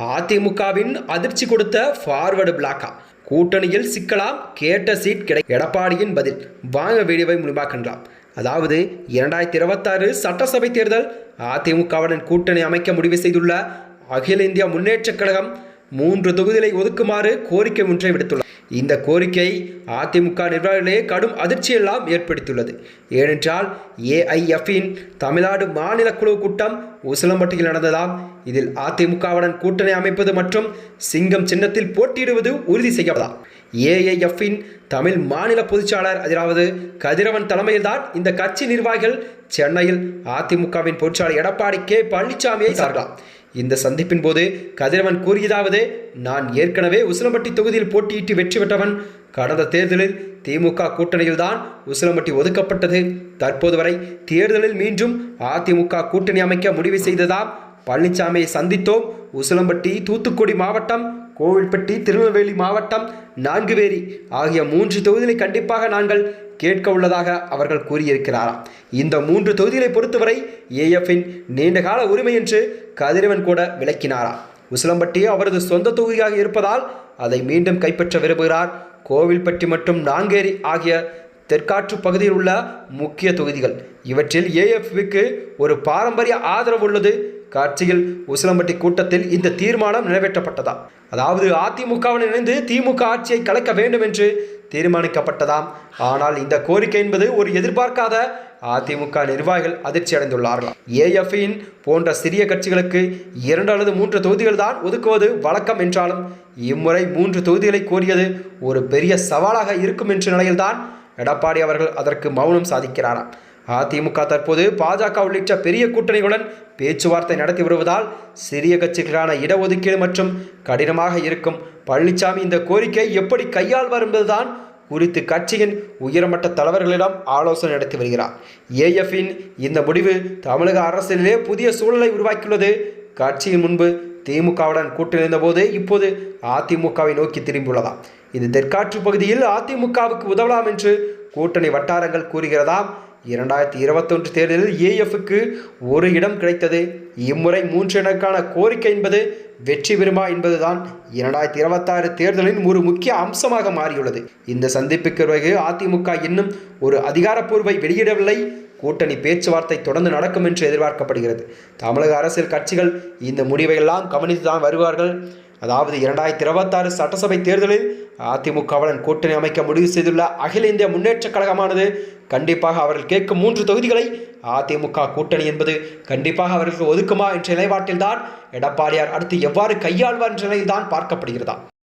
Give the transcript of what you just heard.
அதிமுகவின் அதிர்ச்சி கொடுத்த ஃபார்வர்டு பிளாக்கா கூட்டணியில் சிக்கலாம், கேட்ட சீட் கிடை. எடப்பாடியின் பதில். வாங்க வீடியோவை முழுமையாக்கலாம். அதாவது 2026 சட்டசபை தேர்தல் அதிமுகவுடன் கூட்டணி அமைக்க முடிவு செய்துள்ள அகில இந்திய முன்னேற்றக் கழகம் 3 தொகுதிகளை ஒதுக்குமாறு கோரிக்கை ஒன்றை விடுத்துள்ளது. இந்த கோரிக்கை அதிமுக நிர்வாகிகளே கடும் அதிர்ச்சியெல்லாம் ஏற்படுத்தியுள்ளது. ஏனென்றால் ஏஐஎஃப்பின் தமிழ்நாடு மாநில குழு கூட்டம் உசிலம்பட்டியில் நடந்ததாம். இதில் அதிமுகவுடன் கூட்டணி அமைப்பது மற்றும் சிங்கம் சின்னத்தில் போட்டியிடுவது உறுதி செய்யப்பட்டதாம். ஏஐஎஃப்பின் தமிழ் மாநில பொதுச்சாளர் அதாவது கதிரவன் தலைமையில்தான் இந்த கட்சி நிர்வாகிகள் சென்னையில் அதிமுகவின் பொதுச்சாளர் எடப்பாடி கே பழனிசாமியை சார்ந்தார். இந்த சந்திப்பின் போது கதிரவன் கூறியதாவது, நான் ஏற்கனவே உசிலம்பட்டி தொகுதியில் போட்டியிட்டு வெற்றி பெற்றவன். கடந்த தேர்தலில் திமுக கூட்டணியில் தான் உசிலம்பட்டி ஒதுக்கப்பட்டது. தற்போது வரை தேர்தலில் மீண்டும் அதிமுக கூட்டணி அமைக்க முடிவு செய்ததாம். பழனிசாமியை சந்தித்தோம். உசிலம்பட்டி, தூத்துக்குடி மாவட்டம், கோவில்பட்டி, திருநெல்வேலி மாவட்டம், நான்குவேரி ஆகிய 3 தொகுதிகளை கண்டிப்பாக நாங்கள் கேட்க உள்ளதாக அவர்கள் கூறியிருக்கிறாராம். இந்த 3 தொகுதிகளை பொறுத்தவரை ஏஎஃப்பின் நீண்டகால உரிமை என்று கதிரவன் கூட விளக்கினாராம். உசிலம்பட்டி அவரது சொந்த தொகுதியாக இருப்பதால் அதை மீண்டும் கைப்பற்ற விரும்புகிறார். கோவில்பட்டி மற்றும் நான்கேரி ஆகிய தெற்காற்று பகுதியில் உள்ள முக்கிய தொகுதிகள். இவற்றில் ஏஎஃப்க்கு ஒரு பாரம்பரிய ஆதரவு உள்ளது. கட்சியில் உசிலம்பட்டி கூட்டத்தில் இந்த தீர்மானம் நிறைவேற்றப்பட்டதாம். அதாவது அதிமுகவுடன் இணைந்து திமுக ஆட்சியை கலைக்க வேண்டும் என்று தீர்மானிக்கப்பட்டதாம். ஆனால் இந்த கோரிக்கை என்பது ஒரு எதிர்பார்க்காத அதிமுக நிர்வாகிகள் அதிர்ச்சி அடைந்துள்ளார்கள். ஏஎஃப்பின் போன்ற சிறிய கட்சிகளுக்கு 2 அல்லது 3 தொகுதிகள் தான் ஒதுக்குவது வழக்கம் என்றாலும் இம்முறை 3 தொகுதிகளை கோரியது ஒரு பெரிய சவாலாக இருக்கும் என்ற நிலையில்தான் எடப்பாடி அவர்கள் அதற்கு மௌனம் சாதிக்கிறாராம். அதிமுக தற்போது பாஜக உள்ளிட்ட பெரிய கூட்டணிகளுடன் பேச்சுவார்த்தை நடத்தி வருவதால் சிறிய கட்சிகளுக்கான இடஒதுக்கீடு மற்றும் கடினமாக இருக்கும். பழனிசாமி இந்த கோரிக்கை எப்படி கையாள்வார் என்பதுதான் குறித்து கட்சியின் உயர்மட்ட தலைவர்களிடம் ஆலோசனை நடத்தி வருகிறார். ஏஎஃப்பின் இந்த முடிவு தமிழக அரசியலிலே புதிய சூழலை உருவாக்கியுள்ளது. கட்சியின் முன்பு திமுகவுடன் கூட்டணிந்த போது இப்போது அதிமுகவை நோக்கி திரும்பியுள்ளதாம். இது தெற்காற்று பகுதியில் அதிமுகவுக்கு உதவலாம் என்று கூட்டணி வட்டாரங்கள் கூறுகிறதாம். 2021 தேர்தலில் ஏஎஃப்க்கு 1 இடம் கிடைத்தது. இம்முறை 3 இடங்களுக்கான கோரிக்கை என்பது வெற்றி பெறுமா என்பதுதான் 2026 தேர்தலின் ஒரு முக்கிய அம்சமாக மாறியுள்ளது. இந்த சந்திப்புக்கு பிறகு அதிமுக இன்னும் ஒரு அதிகாரப்பூர்வை வெளியிடவில்லை. கூட்டணி பேச்சுவார்த்தை தொடர்ந்து நடக்கும் என்று எதிர்பார்க்கப்படுகிறது. தமிழக அரசியல் கட்சிகள் இந்த முடிவையெல்லாம் கவனித்துதான் வருவார்கள். அதாவது 2026 சட்டசபை தேர்தலில் அதிமுகவுடன் கூட்டணி அமைக்க முடிவு செய்துள்ள அகில இந்திய முன்னேற்றக் கழகமானது கண்டிப்பாக அவர்கள் கேட்கும் 3 தொகுதிகளை அதிமுக கூட்டணி என்பது கண்டிப்பாக அவர்களுக்கு ஒதுக்குமா என்ற நிலைப்பாட்டில்தான் எடப்பாடியார் அடுத்து எவ்வாறு கையாள்வார் என்ற நிலையில்தான் பார்க்கப்படுகிறதா.